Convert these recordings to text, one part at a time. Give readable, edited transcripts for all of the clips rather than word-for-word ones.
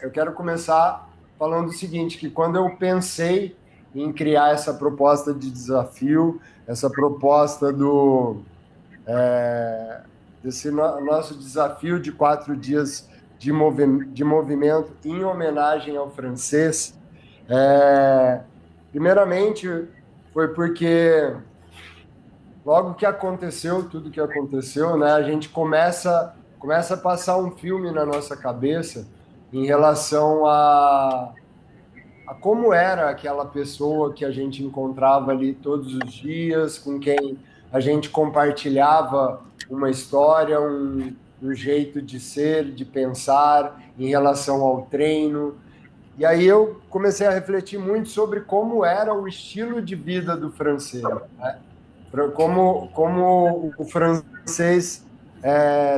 Eu quero começar falando o seguinte, que quando eu pensei em criar essa proposta de desafio, essa proposta desse nosso desafio de 4 dias de movimento em homenagem ao francês, é, primeiramente foi porque logo que aconteceu tudo que aconteceu, né, a gente começa a passar um filme na nossa cabeça em relação a como era aquela pessoa que a gente encontrava ali todos os dias, com quem a gente compartilhava uma história, um jeito de ser, de pensar em relação ao treino. E aí eu comecei a refletir muito sobre como era o estilo de vida do francês, né? Como o francês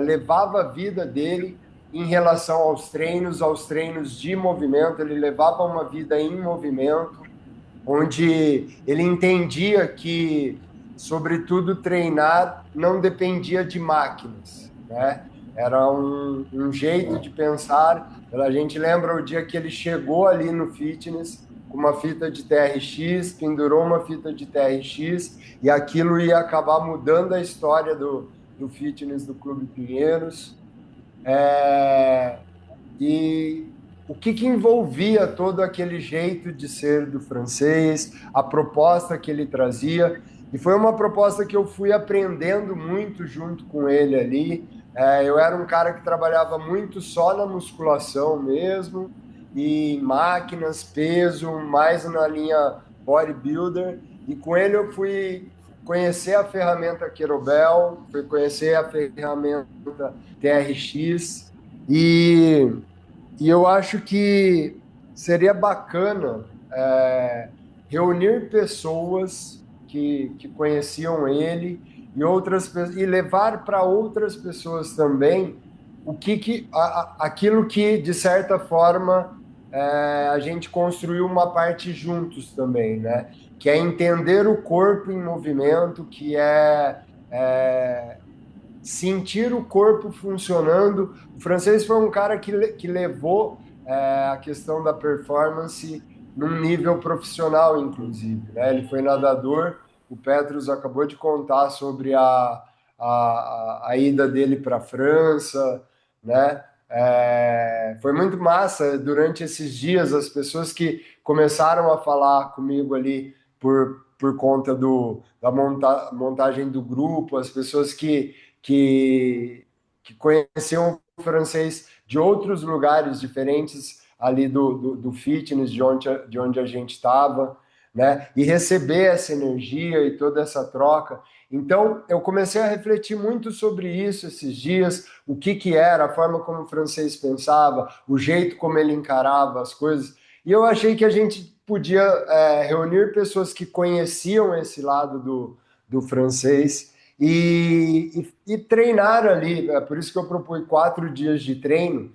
levava a vida dele em relação aos treinos de movimento, ele levava uma vida em movimento, onde ele entendia que, sobretudo, treinar não dependia de máquinas, né? Era um jeito de pensar. A gente lembra o dia que ele chegou ali no fitness com uma fita de TRX, pendurou uma fita de TRX, e aquilo ia acabar mudando a história do fitness do Clube Pinheiros. E o que envolvia todo aquele jeito de ser do francês, a proposta que ele trazia. E foi uma proposta que eu fui aprendendo muito junto com ele ali. Eu era um cara que trabalhava muito só na musculação mesmo, e em máquinas, peso, mais na linha bodybuilder. E com ele eu fui conhecer a ferramenta Kettlebell, fui conhecer a ferramenta TRX. E e eu acho que seria bacana reunir pessoas que conheciam ele e e levar para outras pessoas também aquilo que, de certa forma, a gente construiu uma parte juntos também, né? Que é entender o corpo em movimento, é sentir o corpo funcionando. O francês foi um cara que levou a questão da performance num nível profissional, inclusive, né? Ele foi nadador. O Petros acabou de contar sobre a ida dele para a França, né? Foi muito massa durante esses dias as pessoas que começaram a falar comigo ali por conta da montagem do grupo, as pessoas que, que conheciam o francês de outros lugares diferentes ali do fitness, de onde a gente estava, né? E receber essa energia e toda essa troca. Então, eu comecei a refletir muito sobre isso esses dias, o que era, a forma como o francês pensava, o jeito como ele encarava as coisas. E eu achei que a gente podia reunir pessoas que conheciam esse lado do francês e treinar ali. É por isso que eu propus 4 dias de treino,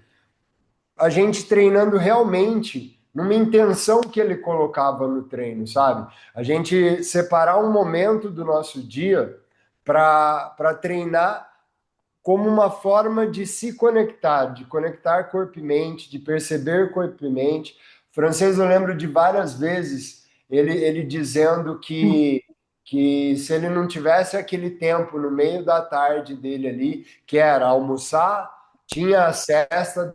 a gente treinando realmente numa intenção que ele colocava no treino, sabe? A gente separar um momento do nosso dia para treinar como uma forma de se conectar, de conectar corpo e mente, de perceber corpo e mente. O francês, eu lembro de várias vezes ele dizendo que se ele não tivesse aquele tempo no meio da tarde dele ali, que era almoçar, tinha a cesta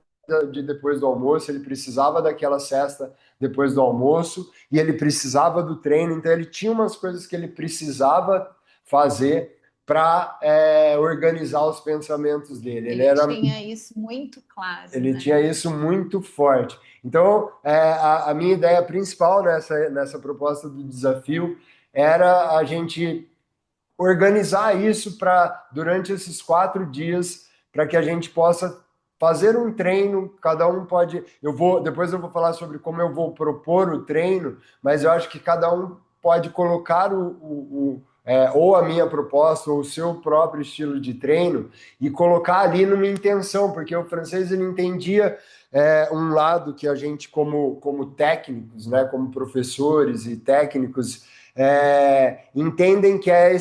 de depois do almoço, ele precisava daquela cesta depois do almoço e ele precisava do treino, então ele tinha umas coisas que ele precisava fazer para organizar os pensamentos dele. Ele tinha isso muito claro, Ele né? tinha isso muito forte. Então, a minha ideia principal nessa proposta do desafio era a gente organizar isso para durante esses 4 dias, para que a gente possa fazer um treino. Cada um pode. Depois eu vou falar sobre como eu vou propor o treino, mas eu acho que cada um pode colocar ou a minha proposta ou o seu próprio estilo de treino e colocar ali numa intenção, porque o francês ele entendia um lado que a gente como técnicos, né, como professores e técnicos entendem que é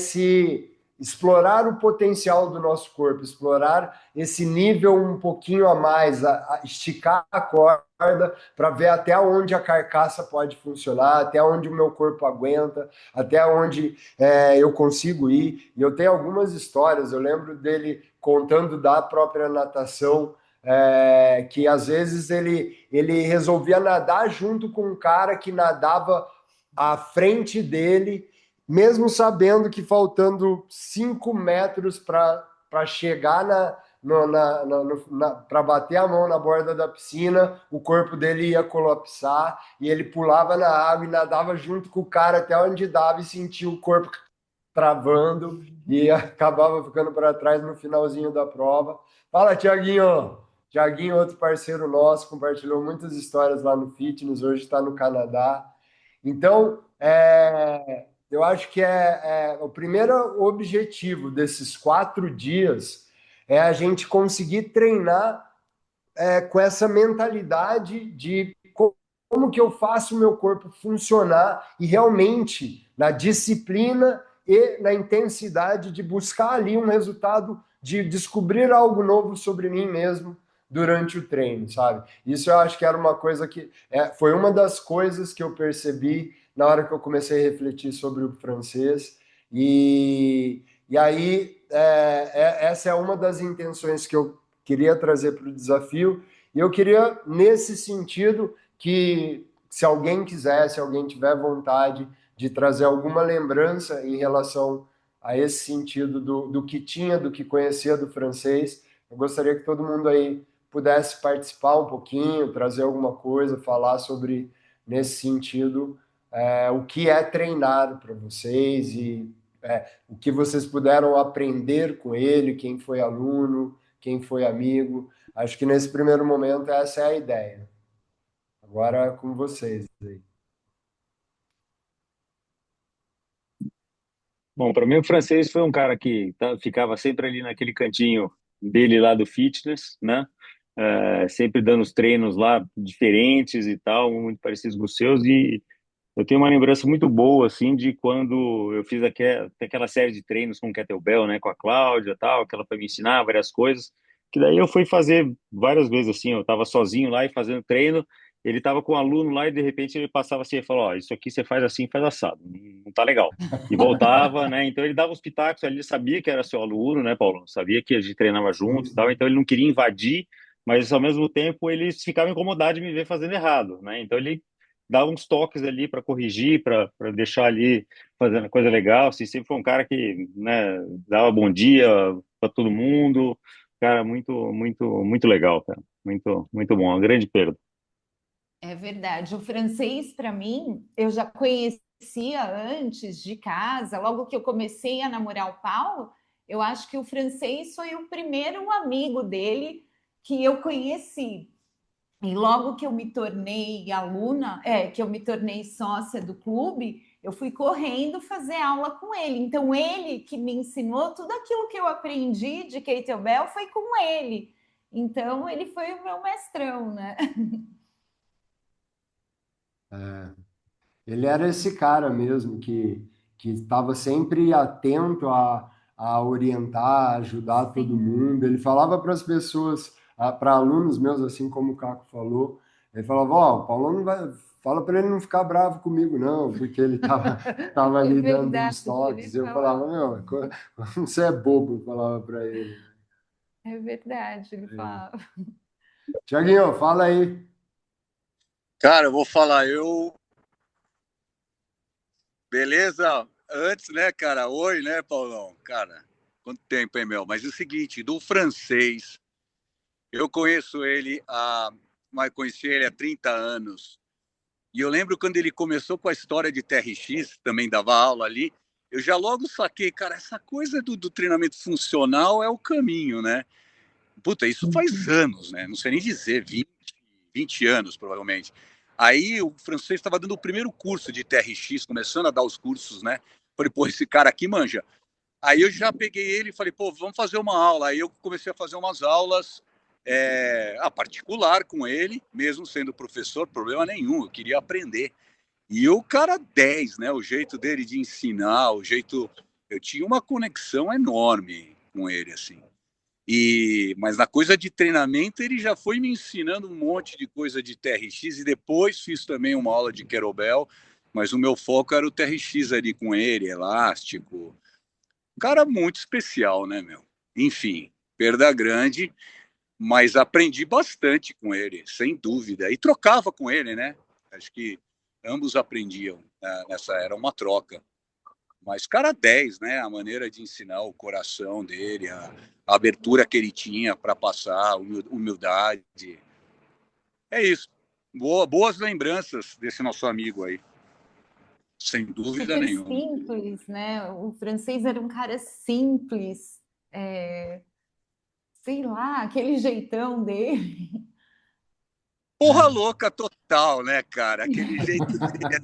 explorar o potencial do nosso corpo, explorar esse nível um pouquinho a mais, esticar a corda para ver até onde a carcaça pode funcionar, até onde o meu corpo aguenta, até onde eu consigo ir. E eu tenho algumas histórias, eu lembro dele contando da própria natação, que às vezes ele resolvia nadar junto com um cara que nadava à frente dele, mesmo sabendo que faltando 5 metros para chegar para bater a mão na borda da piscina, o corpo dele ia colapsar e ele pulava na água e nadava junto com o cara até onde dava e sentia o corpo travando e acabava ficando para trás no finalzinho da prova. Fala, Tiaguinho! Tiaguinho, outro parceiro nosso, compartilhou muitas histórias lá no fitness, hoje está no Canadá. Então, eu acho que o primeiro objetivo desses 4 dias é a gente conseguir treinar com essa mentalidade de como que eu faço o meu corpo funcionar e realmente na disciplina e na intensidade de buscar ali um resultado, de descobrir algo novo sobre mim mesmo durante o treino, sabe? Isso eu acho que era uma coisa que foi uma das coisas que eu percebi na hora que eu comecei a refletir sobre o francês e aí essa é uma das intenções que eu queria trazer para o desafio e eu queria nesse sentido que se alguém quiser, se alguém tiver vontade de trazer alguma lembrança em relação a esse sentido do que tinha, do que conhecia do francês, eu gostaria que todo mundo aí pudesse participar um pouquinho, trazer alguma coisa, falar sobre, nesse sentido, o que é treinar para vocês e o que vocês puderam aprender com ele, quem foi aluno, quem foi amigo. Acho que nesse primeiro momento essa é a ideia. Agora é com vocês aí. Bom, para mim o francês foi um cara que ficava sempre ali naquele cantinho dele lá do fitness, né? Sempre dando os treinos lá diferentes e tal, muito parecidos com os seus. E eu tenho uma lembrança muito boa, assim, de quando eu fiz aquela série de treinos com kettlebell, né? Com a Cláudia e tal, que ela foi me ensinar várias coisas. Que daí eu fui fazer várias vezes, assim, eu estava sozinho lá e fazendo treino. Ele estava com um aluno lá e de repente ele passava assim e falou: Ó, isso aqui você faz assim, faz assado, não tá legal. E voltava, né? Então ele dava os pitacos ali, ele sabia que era seu aluno, né, Paulo? Sabia que a gente treinava junto e tal, então ele não queria invadir, mas ao mesmo tempo ele ficava incomodado de me ver fazendo errado, né? Então ele dava uns toques ali para corrigir, para deixar ali fazendo coisa legal. Assim, sempre foi um cara que, né, dava bom dia para todo mundo, cara, muito, muito, muito legal, cara, muito, muito bom, uma grande perda. É verdade. O francês, para mim, eu já conhecia antes de casa. Logo que eu comecei a namorar o Paulo, eu acho que o francês foi o primeiro amigo dele que eu conheci. E logo que eu me tornei aluna, que eu me tornei sócia do clube, eu fui correndo fazer aula com ele. Então, ele que me ensinou tudo aquilo que eu aprendi de kettlebell foi com ele. Então, ele foi o meu mestrão, né? Ele era esse cara mesmo que estava sempre atento a orientar, a ajudar todo Sim. mundo. Ele falava para as pessoas, para alunos meus, assim como o Caco falou, ele falava: Ó, o Paulo não vai. Fala para ele não ficar bravo comigo, não, porque ele tava É ali dando verdade, uns ele toques. Eu falava: falava. Meu, você é bobo, eu falava para ele. É verdade, ele falava. Tiaguinho, fala aí. Cara, eu vou falar, beleza? Antes, né, cara? Oi, né, Paulão? Cara, quanto tempo, hein, meu? Mas é o seguinte, do francês, eu conheço ele mas conheci ele há 30 anos. E eu lembro quando ele começou com a história de TRX, também dava aula ali, eu já logo saquei, cara, essa coisa do treinamento funcional é o caminho, né? Puta, isso faz anos, né? Não sei nem dizer, 20 anos, provavelmente. Aí o francês estava dando o primeiro curso de TRX, começando a dar os cursos, né? Falei, pô, esse cara aqui manja. Aí eu já peguei ele e falei, pô, vamos fazer uma aula. Aí eu comecei a fazer umas aulas a particular com ele, mesmo sendo professor, problema nenhum, eu queria aprender. E o cara 10, né? O jeito dele de ensinar, o jeito eu tinha uma conexão enorme com ele, assim. Mas na coisa de treinamento, ele já foi me ensinando um monte de coisa de TRX e depois fiz também uma aula de kettlebell, mas o meu foco era o TRX ali com ele, elástico. Um cara muito especial, né, meu? Enfim, perda grande, mas aprendi bastante com ele, sem dúvida. E trocava com ele, né? Acho que ambos aprendiam, né? Era uma troca. Mas cara 10, né? A maneira de ensinar, o coração dele, a abertura que ele tinha para passar, humildade. É isso. Boas lembranças desse nosso amigo aí, sem dúvida Super nenhuma. simples, né? O francês era um cara simples, sei lá, aquele jeitão dele. Porra louca total, né, cara? Aquele jeito dele.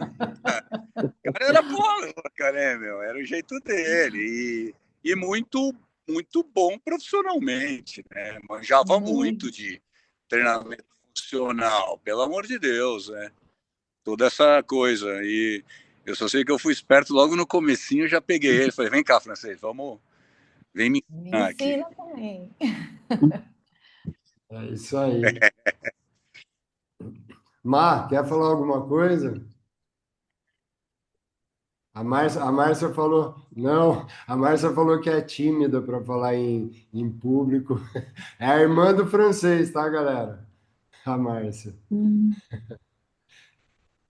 O cara era porra louca, né, meu? Era o jeito dele. E muito, muito bom profissionalmente, né? Manjava muito de treinamento funcional, pelo amor de Deus, né? Toda essa coisa. E eu só sei que eu fui esperto logo no comecinho, já peguei ele. Falei, vem cá, francês, vem me Me ensinar aqui. ensina também. É isso aí. Mar, quer falar alguma coisa? A Márcia falou, não, a Márcia falou que é tímida para falar em público. É a irmã do francês, tá, galera? A Márcia.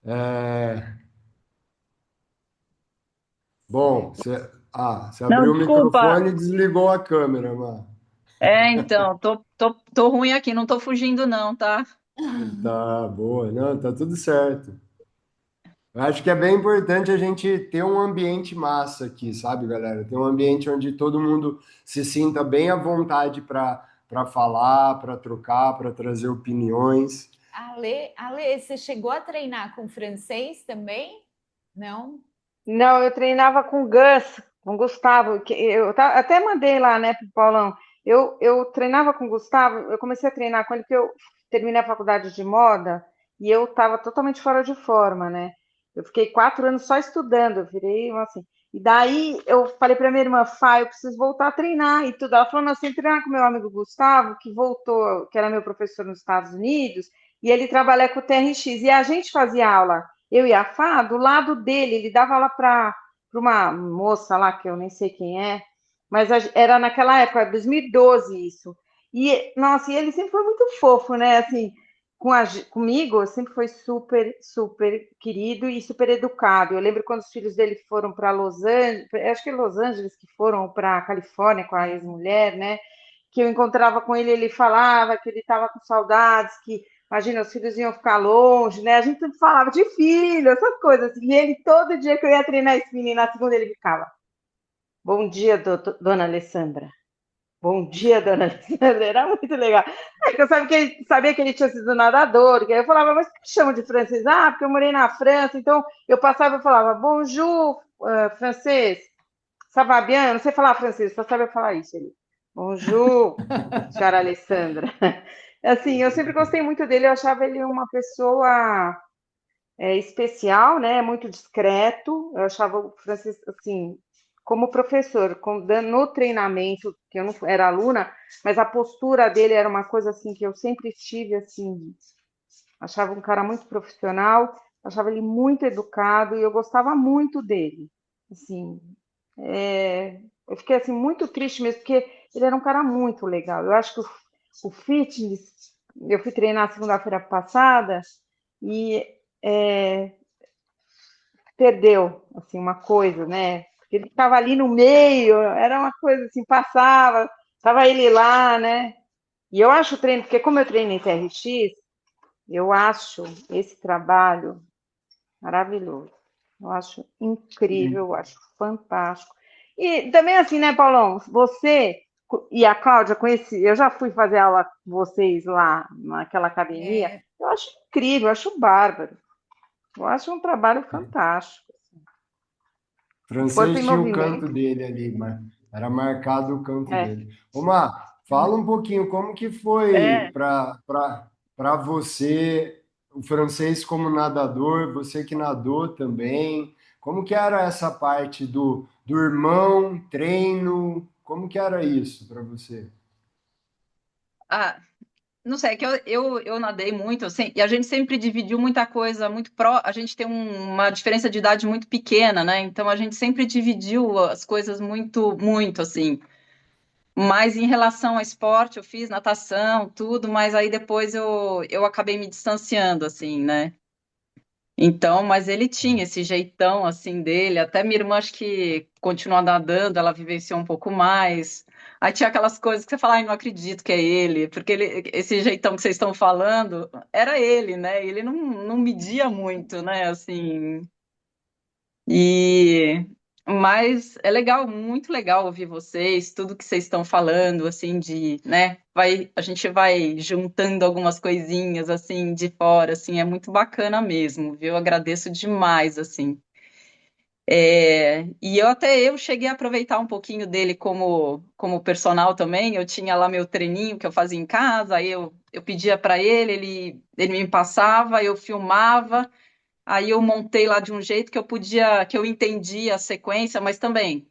É, bom, você Não, abriu o desculpa. microfone e desligou a câmera, Mar. Então, tô ruim aqui, não tô fugindo não, tá? Tá boa, não, tá tudo certo. Eu acho que é bem importante a gente ter um ambiente massa aqui, sabe, galera? Ter um ambiente onde todo mundo se sinta bem à vontade para falar, para trocar, para trazer opiniões. Ale, você chegou a treinar com francês também? Não? Não, eu treinava com o Gus, com o Gustavo, que até mandei lá, né, pro Paulão. Eu treinava com o Gustavo, eu comecei a treinar com ele porque eu terminei a faculdade de moda e eu estava totalmente fora de forma, né? Eu fiquei 4 anos só estudando, eu virei assim. E daí eu falei para minha irmã, Fá, eu preciso voltar a treinar e tudo. Ela falou, não, você treinar com meu amigo Gustavo, que voltou, que era meu professor nos Estados Unidos, e ele trabalha com o TRX. E a gente fazia aula eu e a Fá, do lado dele, ele dava aula para uma moça lá, que eu nem sei quem é, mas era naquela época, 2012 isso. E, nossa, e ele sempre foi muito fofo, né? Assim, comigo, sempre foi super, super querido e super educado. Eu lembro quando os filhos dele foram para Los Angeles, acho que é Los Angeles que foram para a Califórnia com a ex-mulher, né? Que eu encontrava com ele, ele falava que ele estava com saudades, que imagina, os filhos iam ficar longe, né? A gente sempre falava de filho, essas coisas. E ele, todo dia que eu ia treinar esse menino, na segunda ele ficava. Bom dia, dona Alessandra. Bom dia, dona Alessandra. Era muito legal. É que eu sabia que ele tinha sido nadador. Que eu falava, mas por que me chamam de francês? Ah, porque eu morei na França. Então, eu passava e falava, bonjour, francês. Ça va bien? Não sei falar francês, só sabe falar isso. Ele, bonjour, senhora Alessandra. Assim, eu sempre gostei muito dele, eu achava ele uma pessoa especial, né? Muito discreto. Eu achava o Francis, assim, como professor, no treinamento, que eu não era aluna, mas a postura dele era uma coisa assim que eu sempre tive, assim, achava um cara muito profissional, achava ele muito educado e eu gostava muito dele. Assim, eu fiquei assim muito triste mesmo, porque ele era um cara muito legal. Eu acho que o fitness, eu fui treinar segunda-feira passada e perdeu assim uma coisa, né? Porque ele estava ali no meio, era uma coisa assim, passava, estava ele lá, né? E eu acho o treino, porque como eu treino em TRX, eu acho esse trabalho maravilhoso. Eu acho incrível, eu acho fantástico. E também assim, né, Paulão? Você e a Cláudia, eu já fui fazer aula com vocês lá naquela academia. Eu acho incrível, eu acho bárbaro. Eu acho um trabalho fantástico. O Corpo francês em tinha o canto movimento. dele ali, mas era marcado o canto dele. Ô, Mar, fala um pouquinho como que foi É, para você, o francês como nadador, você que nadou também, como que era essa parte do irmão, treino? Como que era isso para você? Ah, não sei, é que eu nadei muito, assim, e a gente sempre dividiu muita coisa, a gente tem uma diferença de idade muito pequena, né? Então a gente sempre dividiu as coisas muito, assim. Mas em relação ao esporte, eu fiz natação, tudo, mas aí depois eu acabei me distanciando, assim, né? Então, mas ele tinha esse jeitão assim dele, até minha irmã acho que continua nadando, ela vivenciou um pouco mais. Aí tinha aquelas coisas que você fala, ai, não acredito que é ele, porque esse jeitão que vocês estão falando, era ele, né? Ele não media muito, né? Assim, e mas é legal, muito legal ouvir vocês, tudo que vocês estão falando, assim, de, né? A gente vai juntando algumas coisinhas assim de fora, assim, é muito bacana mesmo, viu? Eu agradeço demais, assim. E eu cheguei a aproveitar um pouquinho dele como personal também. Eu tinha lá meu treininho que eu fazia em casa, aí eu pedia para ele me passava, eu filmava. Aí eu montei lá de um jeito que eu podia, que eu entendia a sequência, mas também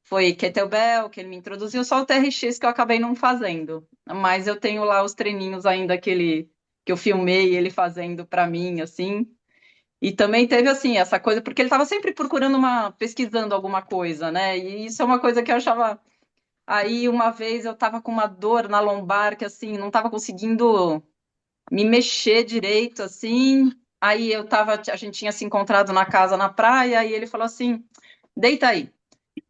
foi kettlebell que ele me introduziu, só o TRX que eu acabei não fazendo. Mas eu tenho lá os treininhos ainda que eu filmei ele fazendo para mim, assim. E também teve assim essa coisa, porque ele estava sempre procurando pesquisando alguma coisa, né? E isso é uma coisa que eu achava. Aí uma vez eu estava com uma dor na lombar que assim, não estava conseguindo me mexer direito, assim. Aí a gente tinha se encontrado na casa na praia, e ele falou assim: deita aí.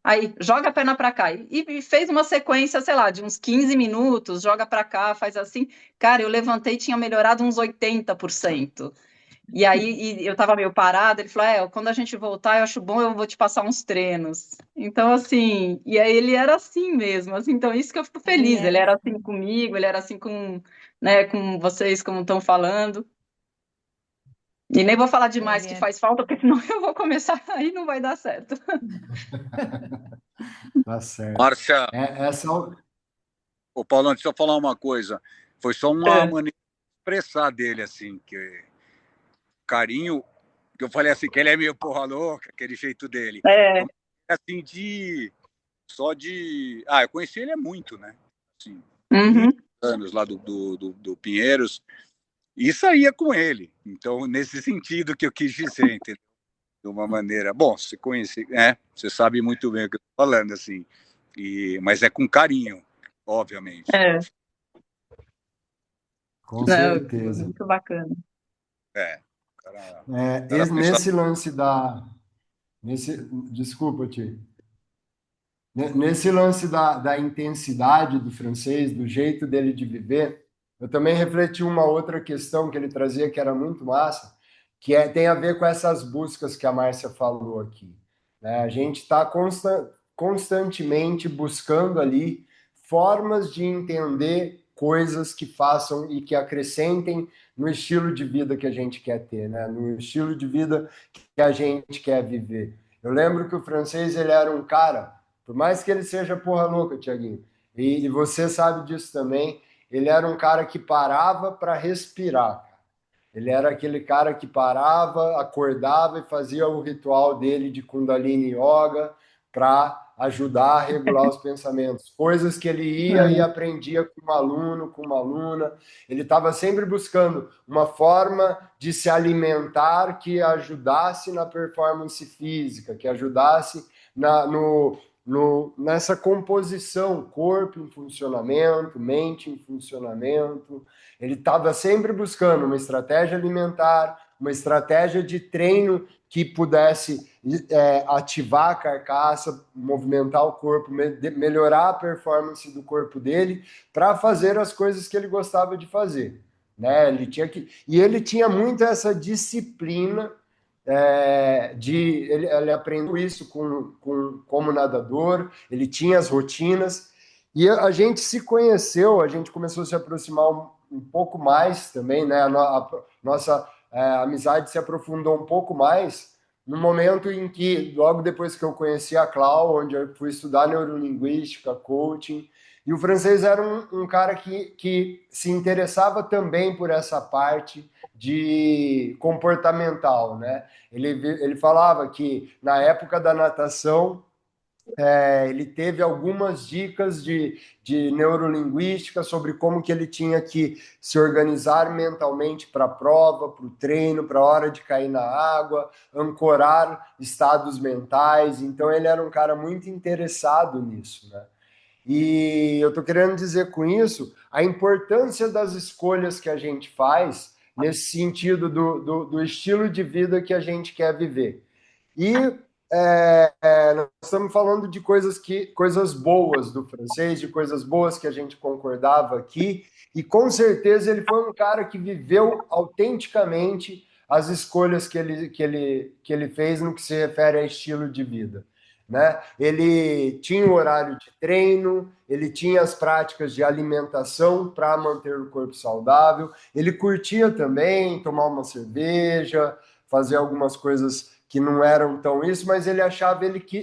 Aí, joga a perna para cá. E fez uma sequência, sei lá, de uns 15 minutos, joga para cá, faz assim. Cara, eu levantei e tinha melhorado uns 80%. E aí eu tava meio parada, ele falou: quando a gente voltar, eu acho bom, eu vou te passar uns treinos. Então, assim, e aí ele era assim mesmo, assim, então isso que eu fico Ele feliz. Ele era era assim. assim comigo, ele era assim né, com vocês, como estão falando. E nem vou falar demais Ele que era. faz falta, porque senão eu vou começar aí não vai dar certo. Tá certo. Márcia, Essa ô Paulão, deixa eu falar uma coisa. Foi só uma É, maneira de expressar dele, assim, que carinho, que eu falei assim, que ele é meio porra louca, aquele jeito dele. é, Uma maneira, assim, só de... Ah, eu conheci ele há muito, né? Assim, uhum, muitos anos lá do Pinheiros, e saía com ele. Então, nesse sentido que eu quis dizer, entendeu? De uma maneira... Bom, você conhece, você sabe muito bem o que eu estou falando, assim. Mas é com carinho, obviamente. é, com não, certeza. muito bacana. É, cara, pensa. Nesse lance desculpa, Ti. Nesse lance da intensidade do francês, do jeito dele de viver, eu também refleti uma outra questão que ele trazia que era muito massa, tem a ver com essas buscas que a Márcia falou aqui, né? A gente está constantemente buscando ali formas de entender coisas que façam e que acrescentem no estilo de vida que a gente quer ter, né? No estilo de vida que a gente quer viver. Eu lembro que o francês ele era um cara, por mais que ele seja porra louca, Tiaguinho, e você sabe disso também, ele era um cara que parava para respirar. Ele era aquele cara que parava, acordava e fazia o ritual dele de Kundalini Yoga para ajudar a regular os pensamentos. Coisas que ele ia e aprendia com um aluno, com uma aluna. Ele estava sempre buscando uma forma de se alimentar que ajudasse na performance física, que ajudasse nessa composição, corpo em funcionamento, mente em funcionamento. Ele estava sempre buscando uma estratégia alimentar, uma estratégia de treino que pudesse ativar a carcaça, movimentar o corpo, melhorar a performance do corpo dele para fazer as coisas que ele gostava de fazer. Né? E ele tinha muito essa disciplina ele aprendeu isso como nadador, ele tinha as rotinas, e a gente se conheceu, a gente começou a se aproximar um pouco mais também, né? Nossa amizade se aprofundou um pouco mais no momento em que, logo depois que eu conheci a Clau, onde eu fui estudar neurolinguística, coaching, e o francês era um cara que se interessava também por essa parte de comportamental, né? Ele falava que na época da natação Ele teve algumas dicas de neurolinguística sobre como que ele tinha que se organizar mentalmente para a prova, para o treino, para a hora de cair na água, ancorar estados mentais. Então, ele era um cara muito interessado nisso, né? E eu estou querendo dizer com isso a importância das escolhas que a gente faz nesse sentido do estilo de vida que a gente quer viver. E nós estamos falando de coisas boas do francês, de coisas boas que a gente concordava aqui, e com certeza ele foi um cara que viveu autenticamente as escolhas que ele fez no que se refere a estilo de vida. Né? Ele tinha o horário de treino, ele tinha as práticas de alimentação para manter o corpo saudável, ele curtia também tomar uma cerveja, fazer algumas coisas que não eram tão isso, mas ele achava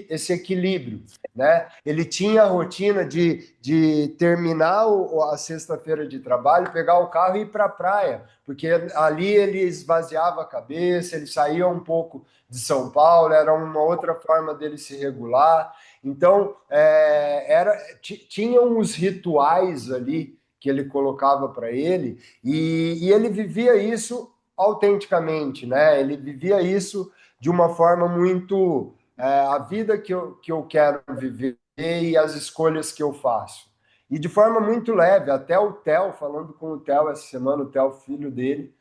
esse equilíbrio, né? Ele tinha a rotina de terminar a sexta-feira de trabalho, pegar o carro e ir para a praia, porque ali ele esvaziava a cabeça, ele saía um pouco de São Paulo, era uma outra forma dele se regular. Então, tinham os rituais ali que ele colocava para ele, e ele vivia isso autenticamente, né? Ele vivia isso de uma forma muito a vida que eu quero viver e as escolhas que eu faço. E de forma muito leve, até o Theo, falando com o Theo essa semana, o Theo, filho dele,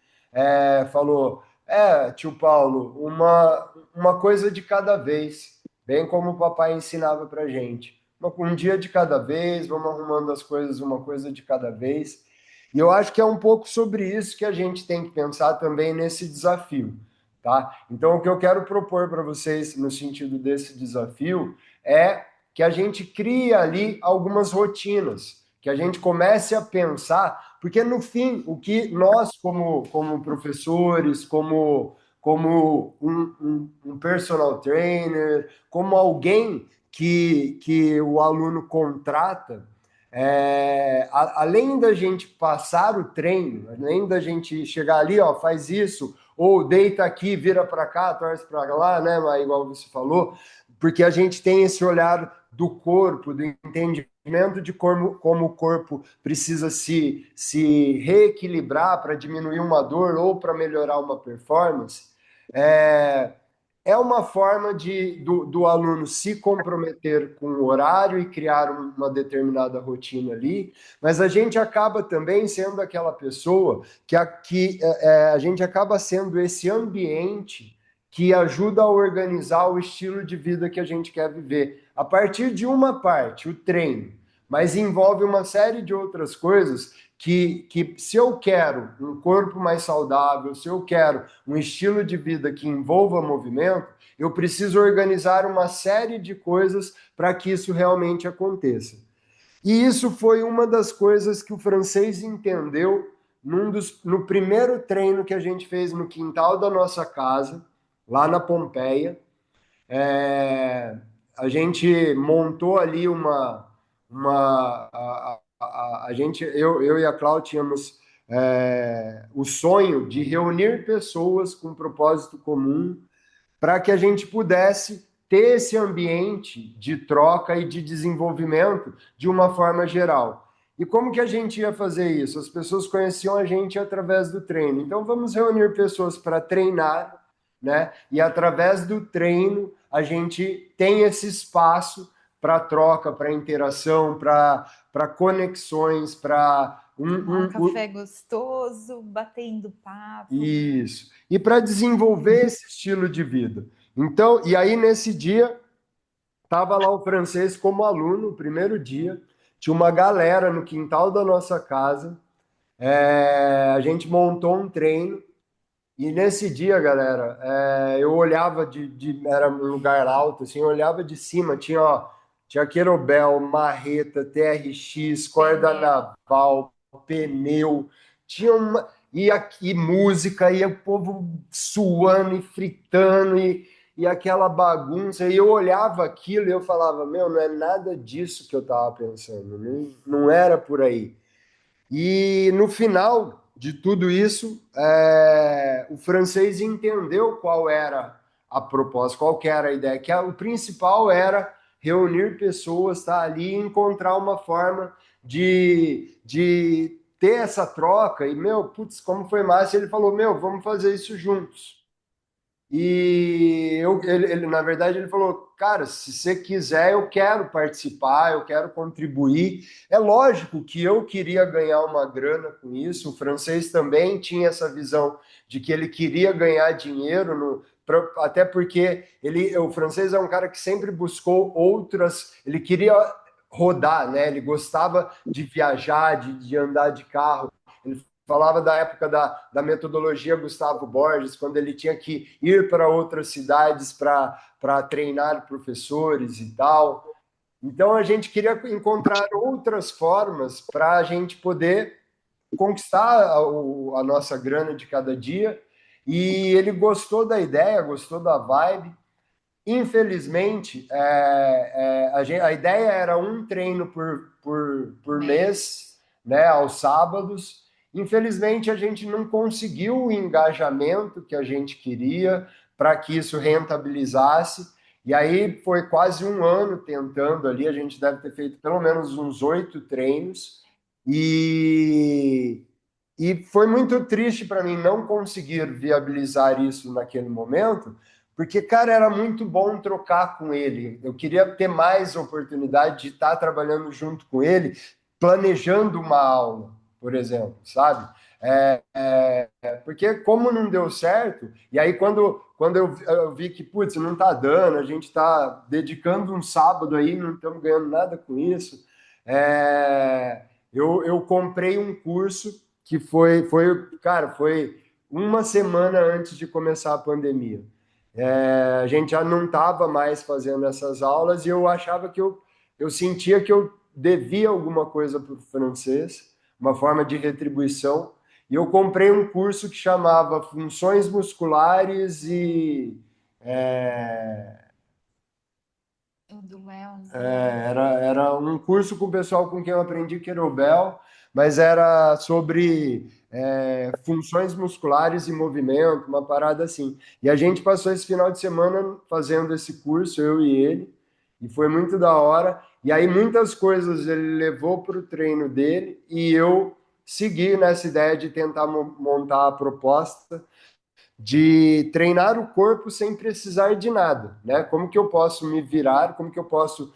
falou: tio Paulo, uma coisa de cada vez, bem como o papai ensinava pra gente. Um dia de cada vez, vamos arrumando as coisas uma coisa de cada vez. E eu acho que é um pouco sobre isso que a gente tem que pensar também nesse desafio, tá? Então, o que eu quero propor para vocês no sentido desse desafio é que a gente crie ali algumas rotinas, que a gente comece a pensar, porque no fim, o que nós, como professores, como um personal trainer, como alguém que o aluno contrata, além da gente passar o treino, além da gente chegar ali, ó, faz isso, ou deita aqui, vira para cá, torce para lá, né, mas igual você falou, porque a gente tem esse olhar do corpo, do entendimento de como o corpo precisa se reequilibrar para diminuir uma dor ou para melhorar uma performance. É, é uma forma do aluno se comprometer com o horário e criar uma determinada rotina ali, mas a gente acaba também sendo aquela pessoa a gente acaba sendo esse ambiente que ajuda a organizar o estilo de vida que a gente quer viver. A partir de uma parte, o treino, mas envolve uma série de outras coisas que se eu quero um corpo mais saudável, se eu quero um estilo de vida que envolva movimento, eu preciso organizar uma série de coisas para que isso realmente aconteça. E isso foi uma das coisas que o francês entendeu no primeiro treino que a gente fez no quintal da nossa casa, lá na Pompeia. A gente montou ali eu e a Cláudia tínhamos o sonho de reunir pessoas com um propósito comum para que a gente pudesse ter esse ambiente de troca e de desenvolvimento de uma forma geral. E como que a gente ia fazer isso? As pessoas conheciam a gente através do treino. Então, vamos reunir pessoas para treinar, né? E através do treino, a gente tem esse espaço para troca, para interação, para conexões, para um café gostoso, batendo papo. Isso. E para desenvolver esse estilo de vida. Então, e aí nesse dia, estava lá o francês como aluno, o primeiro dia, tinha uma galera no quintal da nossa casa, a gente montou um treino, e nesse dia, galera, eu olhava era um lugar alto, assim, eu olhava de cima, tinha querobel, marreta, TRX, corda naval, pneu, tinha uma e música, e o povo suando e fritando e aquela bagunça, e eu olhava aquilo e eu falava, meu, não é nada disso que eu estava pensando, não era por aí. E no final de tudo isso, o francês entendeu qual era a proposta, qual que era a ideia, o principal era reunir pessoas, estar ali e encontrar uma forma de ter essa troca. E, meu, putz, como foi massa, ele falou, meu, vamos fazer isso juntos. E na verdade, ele falou, cara, se você quiser, eu quero participar, eu quero contribuir. É lógico que eu queria ganhar uma grana com isso. O francês também tinha essa visão de que ele queria ganhar dinheiro, até porque o francês é um cara que sempre buscou outras, ele queria rodar, né? Ele gostava de viajar, de andar de carro. Ele falava da época da metodologia Gustavo Borges, quando ele tinha que ir para outras cidades para treinar professores e tal. Então, a gente queria encontrar outras formas para a gente poder conquistar a nossa grana de cada dia. E ele gostou da ideia, gostou da vibe. Infelizmente, a ideia era um treino por mês, né, aos sábados. Infelizmente, a gente não conseguiu o engajamento que a gente queria para que isso rentabilizasse. E aí foi quase um ano tentando ali, a gente deve ter feito pelo menos uns 8 treinos. E, e foi muito triste para mim não conseguir viabilizar isso naquele momento, porque, cara, era muito bom trocar com ele. Eu queria ter mais oportunidade de estar trabalhando junto com ele, planejando uma aula, por exemplo, sabe? Porque como não deu certo, e aí quando eu vi que, putz, não tá dando, a gente está dedicando um sábado aí, não estamos ganhando nada com isso, eu comprei um curso que cara, foi uma semana antes de começar a pandemia. A gente já não estava mais fazendo essas aulas e eu achava eu sentia que eu devia alguma coisa para o francês, uma forma de retribuição. E eu comprei um curso que chamava Funções Musculares e O do Léo, era um curso com o pessoal com quem eu aprendi querobel, mas era sobre funções musculares e movimento, uma parada assim. E a gente passou esse final de semana fazendo esse curso, eu e ele, e foi muito da hora. E aí muitas coisas ele levou para o treino dele e eu segui nessa ideia de tentar montar a proposta de treinar o corpo sem precisar de nada, né? Como que eu posso me virar, como que eu posso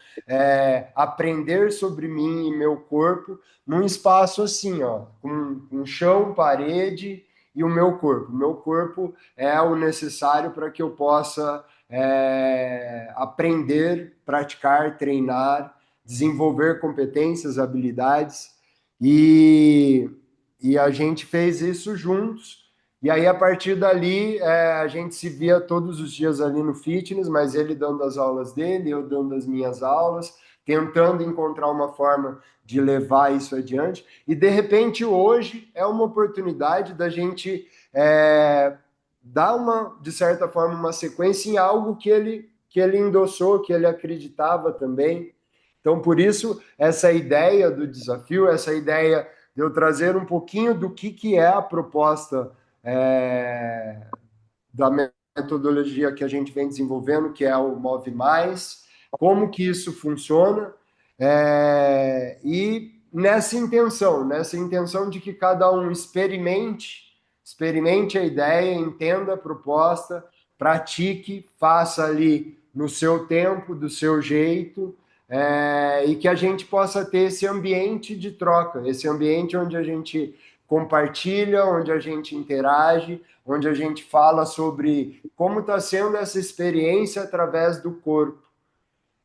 aprender sobre mim e meu corpo num espaço assim, ó, com chão, parede e o meu corpo. O meu corpo é o necessário para que eu possa aprender, praticar, treinar, desenvolver competências, habilidades e a gente fez isso juntos. E aí, a partir dali, a gente se via todos os dias ali no fitness, mas ele dando as aulas dele, eu dando as minhas aulas, tentando encontrar uma forma de levar isso adiante. E, de repente, hoje é uma oportunidade da gente dar de certa forma, uma sequência em algo que ele endossou, que ele acreditava também. Então, por isso, essa ideia do desafio, essa ideia de eu trazer um pouquinho do que é a proposta da metodologia que a gente vem desenvolvendo, que é o Move Mais, como que isso funciona, e nessa intenção de que cada um experimente a ideia, entenda a proposta, pratique, faça ali no seu tempo, do seu jeito, e que a gente possa ter esse ambiente de troca, esse ambiente onde a gente compartilha, onde a gente interage, onde a gente fala sobre como está sendo essa experiência através do corpo,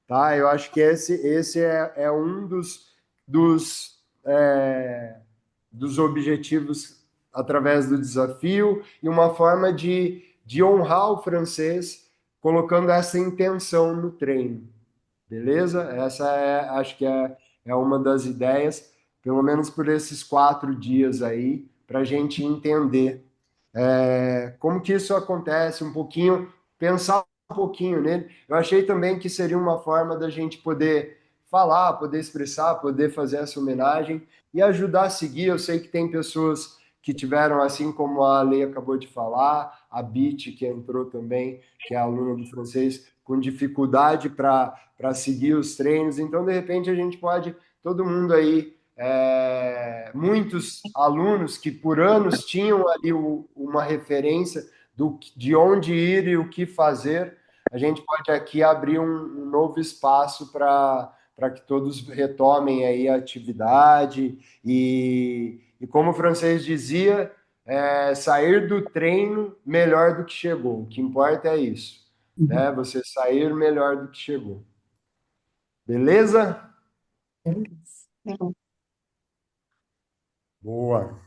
tá? Eu acho que esse é um dos objetivos através do desafio e uma forma de honrar o francês colocando essa intenção no treino. Beleza? Essa acho que é uma das ideias, pelo menos por esses 4 dias aí, para a gente entender como que isso acontece um pouquinho, pensar um pouquinho nele. Eu achei também que seria uma forma da gente poder falar, poder expressar, poder fazer essa homenagem e ajudar a seguir. Eu sei que tem pessoas que tiveram, assim como a Lei acabou de falar, a Bit, que entrou também, que é aluna do francês, com dificuldade para seguir os treinos. Então, de repente, a gente pode, todo mundo aí, muitos alunos que por anos tinham ali uma referência de onde ir e o que fazer, a gente pode aqui abrir um novo espaço para que todos retomem aí a atividade e como o francês dizia, sair do treino melhor do que chegou. O que importa é isso, né? Você sair melhor do que chegou. Beleza? Boa.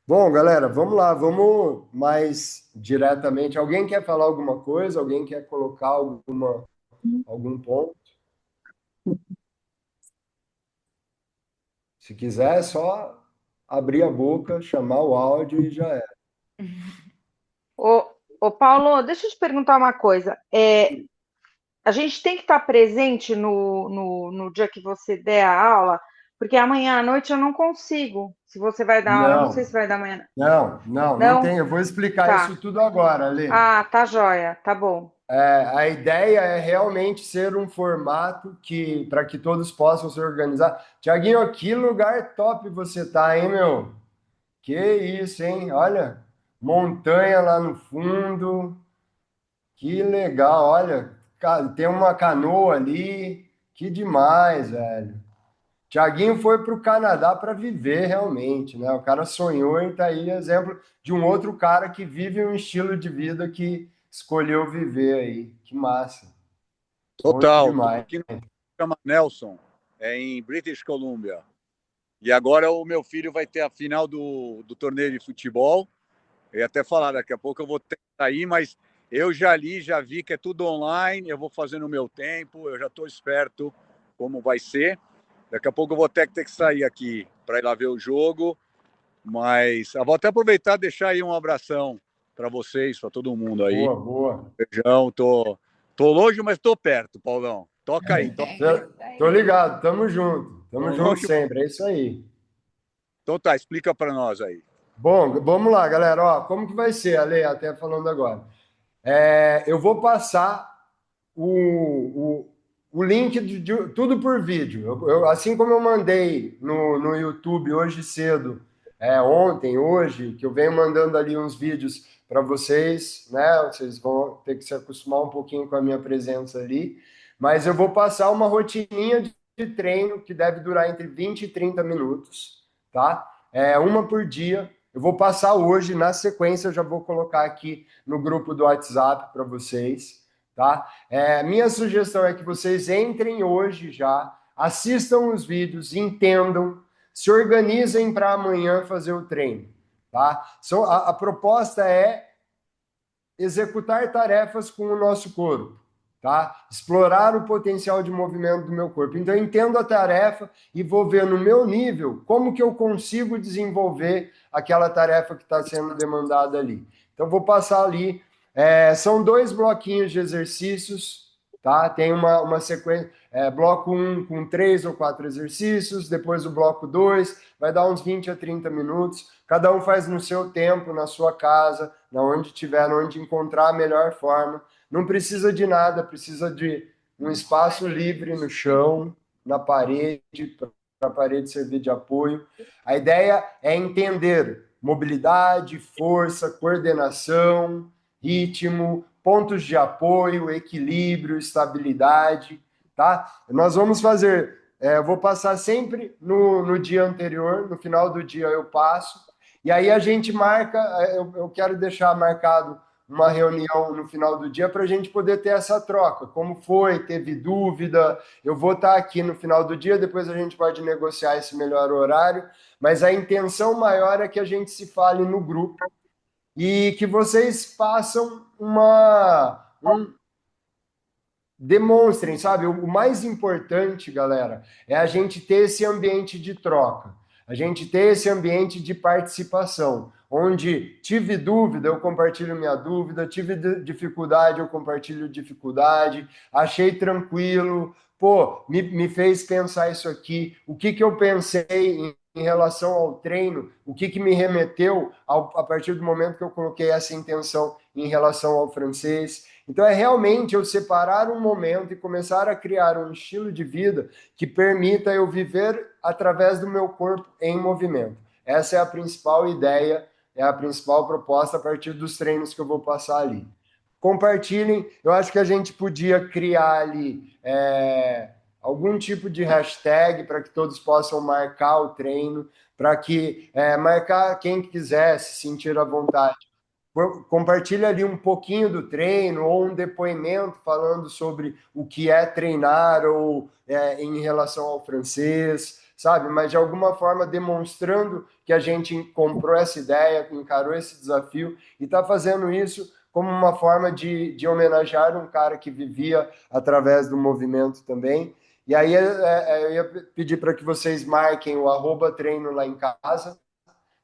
Bom, galera, vamos lá, vamos mais diretamente. Alguém quer falar alguma coisa? Alguém quer colocar algum ponto? Se quiser, é só abrir a boca, chamar o áudio e já é. Ô, Paulo, deixa eu te perguntar uma coisa. A gente tem que estar presente no dia que você der a aula, porque amanhã à noite eu não consigo. Se você vai dar aula, eu não sei se vai dar amanhã. Não tem. Eu vou explicar Tá. isso tudo agora, Alê. Ah, tá joia, tá bom. A ideia é realmente ser um formato para que todos possam se organizar. Tiaguinho, que lugar top você tá, hein, meu? Que isso, hein? Olha, montanha lá no fundo. Que legal, olha, tem uma canoa ali. Que demais, velho. Tiaguinho foi para o Canadá para viver realmente, né? O cara sonhou e tá aí exemplo de um outro cara que vive um estilo de vida que escolheu viver aí. Que massa. Outro Total. Tô demais. aqui no chama Nelson, em British Columbia. E agora o meu filho vai ter a final do torneio de futebol. Eu ia até falar, daqui a pouco eu vou ter que sair, mas eu já li, já vi que é tudo online, eu vou fazer no meu tempo, eu já estou esperto como vai ser. Daqui a pouco eu vou ter que sair aqui para ir lá ver o jogo, mas eu vou até aproveitar e deixar aí um abração para vocês, para todo mundo aí. Boa, boa. Beijão, tô longe, mas tô perto, Paulão. Toca aí. Tô ligado, tamo junto. Tamo junto longe. sempre, é isso aí. Então tá, explica para nós aí. Bom, vamos lá, galera. Ó, como que vai ser, Ale, até falando agora? Eu vou passar o link de tudo por vídeo. Assim como eu mandei no YouTube hoje cedo, ontem, hoje, que eu venho mandando ali uns vídeos para vocês, né? Vocês vão ter que se acostumar um pouquinho com a minha presença ali. Mas eu vou passar uma rotininha de treino que deve durar entre 20 e 30 minutos, tá? Uma por dia. Eu vou passar hoje, na sequência, eu já vou colocar aqui no grupo do WhatsApp para vocês, tá? Minha sugestão é que vocês entrem hoje já, assistam os vídeos, entendam, se organizem para amanhã fazer o treino, tá? A proposta é executar tarefas com o nosso corpo, tá? Explorar o potencial de movimento do meu corpo. Então, eu entendo a tarefa e vou ver no meu nível como que eu consigo desenvolver aquela tarefa que está sendo demandada ali. Então, vou passar ali. São 2 bloquinhos de exercícios, tá? Tem uma sequência, bloco 1 com 3 ou 4 exercícios, depois o bloco 2, vai dar uns 20 a 30 minutos. Cada um faz no seu tempo, na sua casa, na onde tiver, onde encontrar a melhor forma. Não precisa de nada, precisa de um espaço livre no chão, na parede, para a parede servir de apoio. A ideia é entender mobilidade, força, coordenação, ritmo, pontos de apoio, equilíbrio, estabilidade, tá? Nós vamos fazer, eu vou passar sempre no dia anterior, no final do dia eu passo, e aí a gente marca, eu quero deixar marcado uma reunião no final do dia para a gente poder ter essa troca. Como foi? Teve dúvida? Eu vou estar aqui no final do dia, depois a gente pode negociar esse melhor horário, mas a intenção maior é que a gente se fale no grupo e que vocês façam demonstrem, sabe? O mais importante, galera, é a gente ter esse ambiente de troca, a gente ter esse ambiente de participação, onde tive dúvida, eu compartilho minha dúvida, tive dificuldade, eu compartilho dificuldade, achei tranquilo, pô, me fez pensar isso aqui, o que eu pensei em relação ao treino, o que me remeteu a partir do momento que eu coloquei essa intenção em relação ao francês. Então, é realmente eu separar um momento e começar a criar um estilo de vida que permita eu viver através do meu corpo em movimento. Essa é a principal ideia, é a principal proposta a partir dos treinos que eu vou passar ali. Compartilhem, eu acho que a gente podia criar ali algum tipo de hashtag para que todos possam marcar o treino, para que marcar quem quiser se sentir à vontade. Compartilha ali um pouquinho do treino ou um depoimento falando sobre o que é treinar ou em relação ao francês, sabe? Mas de alguma forma demonstrando que a gente comprou essa ideia, encarou esse desafio e está fazendo isso como uma forma de homenagear um cara que vivia através do movimento também. E aí eu ia pedir para que vocês marquem o @treino lá em casa,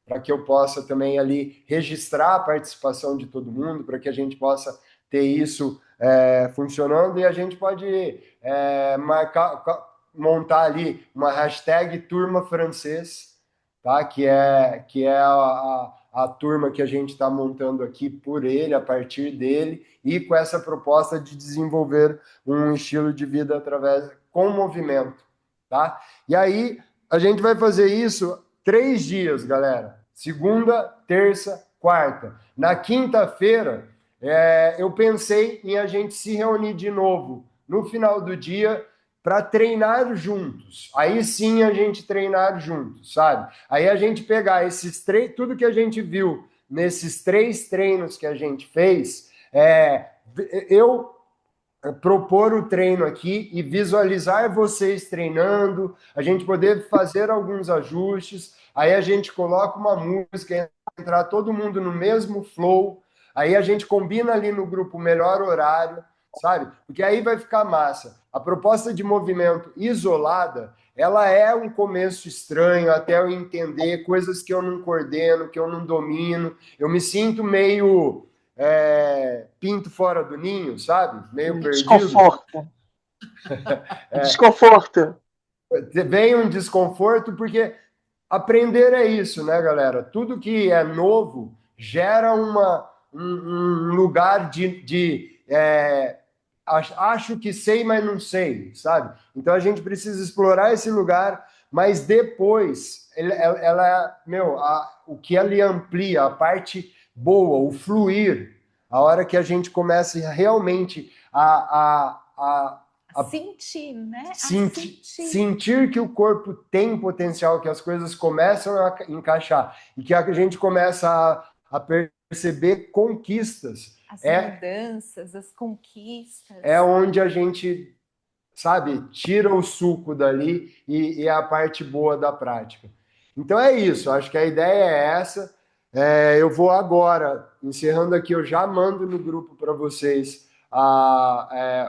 para que eu possa também ali registrar a participação de todo mundo, para que a gente possa ter isso funcionando, e a gente pode montar ali uma hashtag Turma Francês, tá? que é a turma que a gente está montando aqui por ele, a partir dele, e com essa proposta de desenvolver um estilo de vida com movimento. Tá? E aí, a gente vai fazer isso 3 dias, galera. Segunda, terça, quarta. Na quinta-feira, eu pensei em a gente se reunir de novo no final do dia para treinar juntos. Aí sim a gente treinar juntos, sabe? Aí a gente pegar tudo que a gente viu nesses 3 treinos que a gente fez, eu propor o treino aqui e visualizar vocês treinando, a gente poder fazer alguns ajustes, aí a gente coloca uma música, entrar todo mundo no mesmo flow, aí a gente combina ali no grupo o melhor horário, sabe? Porque aí vai ficar massa. A proposta de movimento isolada, ela é um começo estranho até eu entender coisas que eu não coordeno, que eu não domino, eu me sinto meio pinto fora do ninho, sabe? Meio perdido. Desconforto. Desconforto. Vem um desconforto, porque aprender é isso, né, galera? Tudo que é novo gera um lugar acho que sei, mas não sei, sabe? Então a gente precisa explorar esse lugar, mas depois o que ele amplia, a parte boa, o fluir, a hora que a gente começa realmente a sentir, né? Sentir que o corpo tem potencial, que as coisas começam a encaixar e que a gente começa a perceber conquistas. As mudanças, as conquistas. É onde a gente, sabe, tira o suco dali e é a parte boa da prática. Então é isso, acho que a ideia é essa. Eu vou agora, encerrando aqui, eu já mando no grupo para vocês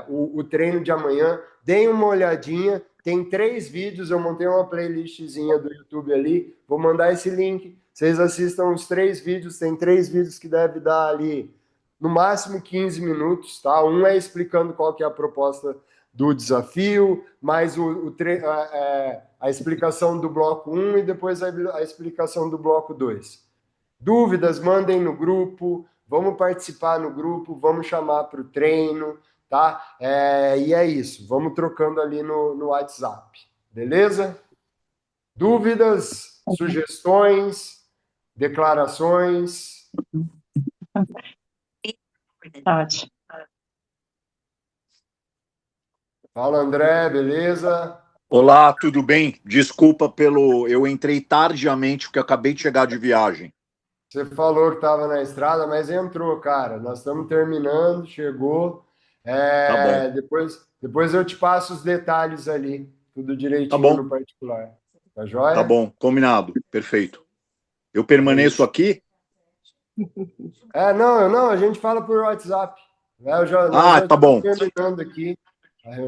o treino de amanhã. Deem uma olhadinha, tem 3 vídeos, eu montei uma playlistzinha do YouTube ali, vou mandar esse link, vocês assistam os 3 vídeos, tem 3 vídeos que deve dar ali, no máximo 15 minutos, tá? Um é explicando qual que é a proposta do desafio, mais a explicação do bloco 1 e depois a explicação do bloco 2. Dúvidas, mandem no grupo, vamos participar no grupo, vamos chamar para o treino, tá? E é isso, vamos trocando ali no WhatsApp, beleza? Dúvidas, sugestões, declarações? Ótimo. Fala, André, beleza? Olá, tudo bem? Desculpa eu entrei tardiamente porque eu acabei de chegar de viagem. Você falou que estava na estrada, mas entrou, cara. Nós estamos terminando, chegou. Tá bom. Depois eu te passo os detalhes ali, tudo direitinho Tá bom. no particular. Tá joia? Tá bom, combinado, perfeito. Eu permaneço aqui? Não, a gente fala por WhatsApp. Tá bom. Terminando aqui.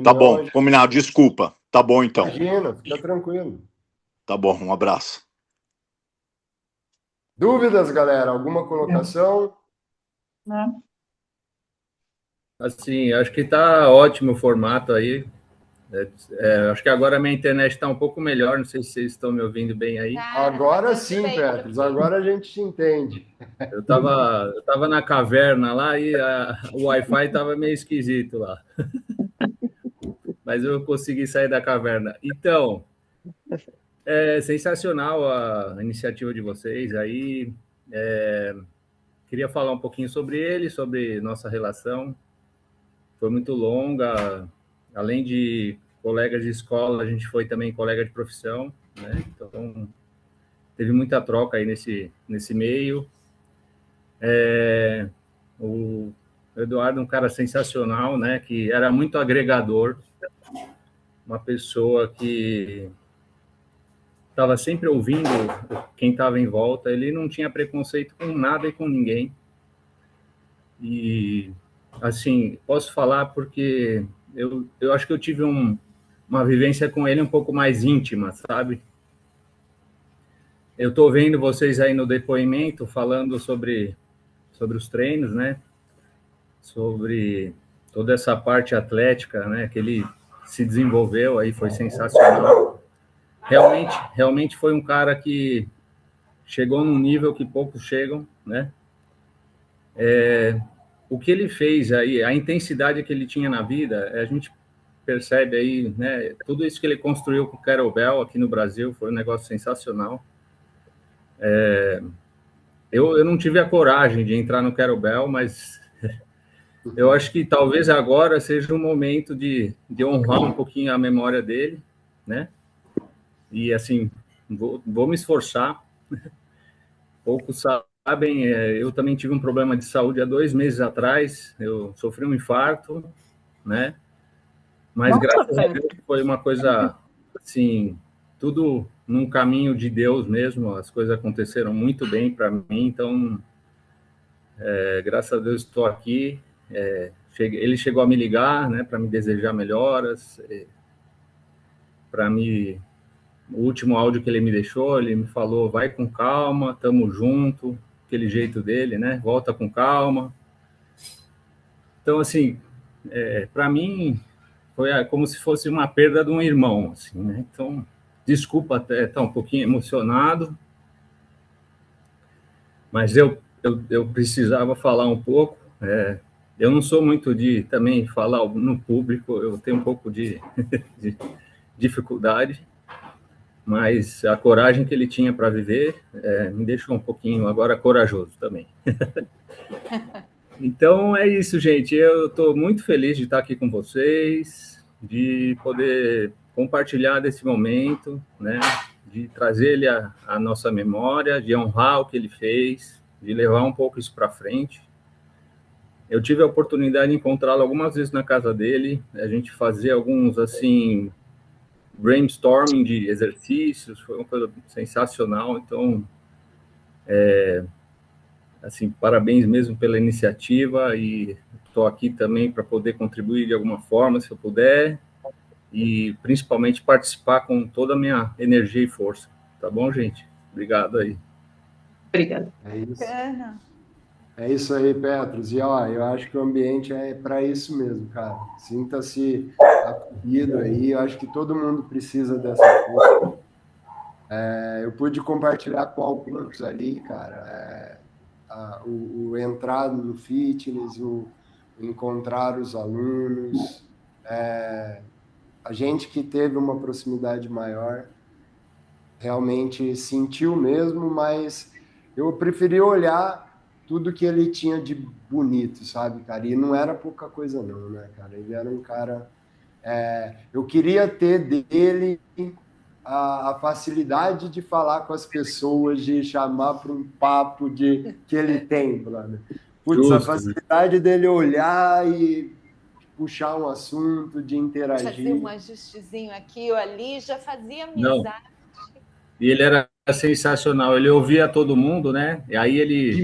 Tá bom, combinado, desculpa. Tá bom, então. Imagina, fica tranquilo. Tá bom, um abraço. Dúvidas, galera? Alguma colocação? Não. Assim, acho que tá ótimo o formato aí. Acho que agora a minha internet está um pouco melhor, não sei se vocês estão me ouvindo bem aí. Agora sim, Petros, agora a gente te entende. Eu tava na caverna lá e o Wi-Fi estava meio esquisito lá. Mas eu consegui sair da caverna. Então, é sensacional a iniciativa de vocês aí. Queria falar um pouquinho sobre ele, sobre nossa relação. Foi muito longa. Além de colegas de escola, a gente foi também colega de profissão, né? Então, teve muita troca aí nesse meio. O Eduardo é um cara sensacional, né? Que era muito agregador, uma pessoa que estava sempre ouvindo quem estava em volta. Ele não tinha preconceito com nada e com ninguém. E, assim, posso falar porque eu acho que eu tive uma vivência com ele um pouco mais íntima, sabe? Eu estou vendo vocês aí no depoimento falando sobre os treinos, né? Sobre toda essa parte atlética, né? Que ele se desenvolveu aí, foi sensacional. Realmente foi um cara que chegou num nível que poucos chegam, né? O que ele fez aí, a intensidade que ele tinha na vida, a gente percebe aí, né? Tudo isso que ele construiu com o Kettlebell aqui no Brasil foi um negócio sensacional. Eu não tive a coragem de entrar no Kettlebell, mas eu acho que talvez agora seja o momento de honrar um pouquinho a memória dele, né? E, assim, vou me esforçar. Poucos sabem, eu também tive um problema de saúde há 2 meses atrás. Eu sofri um infarto, né? Mas, graças a Deus, foi uma coisa, assim, tudo num caminho de Deus mesmo. As coisas aconteceram muito bem para mim. Então, graças a Deus, estou aqui. Ele chegou a me ligar, né, para me desejar melhoras. O último áudio que ele me deixou, ele me falou: vai com calma, tamo junto, aquele jeito dele, né? Volta com calma. Então, assim, para mim foi como se fosse uma perda de um irmão, assim, né? Então, desculpa até estar um pouquinho emocionado, mas eu precisava falar um pouco. Eu não sou muito de também falar no público, eu tenho um pouco de dificuldade, mas a coragem que ele tinha para viver me deixou um pouquinho agora corajoso também. Então é isso, gente. Eu estou muito feliz de estar aqui com vocês, de poder compartilhar desse momento, né? De trazer ele à nossa memória, de honrar o que ele fez, de levar um pouco isso para frente. Eu tive a oportunidade de encontrá-lo algumas vezes na casa dele. A gente fazia alguns, assim, brainstorming de exercícios, foi uma coisa sensacional. Então, assim, parabéns mesmo pela iniciativa, e estou aqui também para poder contribuir de alguma forma, se eu puder, e principalmente participar com toda a minha energia e força. Tá bom, gente? Obrigado aí. Obrigada. É isso aí, Petros. E ó, eu acho que o ambiente é para isso mesmo, cara. Sinta-se acolhido aí. Eu acho que todo mundo precisa dessa força. Eu pude compartilhar com alguns ali, cara. O entrar no fitness, o encontrar os alunos, a gente que teve uma proximidade maior realmente sentiu mesmo, mas eu preferi olhar tudo que ele tinha de bonito, sabe, cara? E não era pouca coisa não, né, cara? Ele era um cara... eu queria ter dele a facilidade de falar com as pessoas, de chamar para um papo que ele tem, brother. Putz, a facilidade dele olhar e puxar um assunto, de interagir. Fazer um ajustezinho aqui ou ali, já fazia amizade. Não. E ele era sensacional, ele ouvia todo mundo, né? E aí ele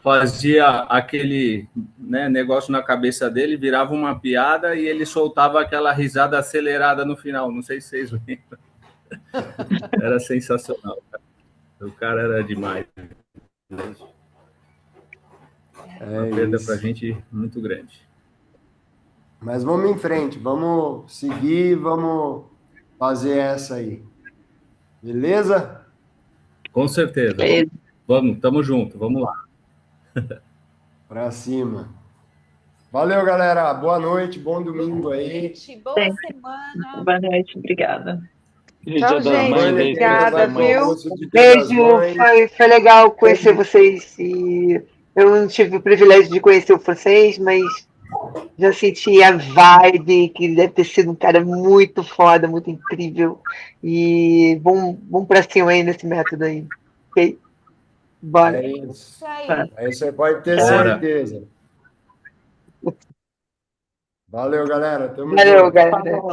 fazia aquele, né, negócio na cabeça dele, virava uma piada e ele soltava aquela risada acelerada no final. Não sei se vocês lembram. Era sensacional. O cara era demais. Uma perda para a gente muito grande. Mas vamos em frente, vamos seguir, vamos fazer essa aí. Beleza? Com certeza. Vamos, tamo junto, vamos lá. Pra cima. Valeu, galera. Boa noite, bom domingo aí. Boa semana. Boa noite, obrigada. Tchau, gente. Obrigada, viu? Beijo. Foi legal conhecer vocês. E eu não tive o privilégio de conhecer o francês, mas já senti a vibe, que deve ter sido um cara muito foda, muito incrível. E vamos pra cima aí nesse método aí. Ok? Bora. É isso. Aí você pode ter certeza. Valeu, galera. Tamo Valeu, junto. galera. Tchau.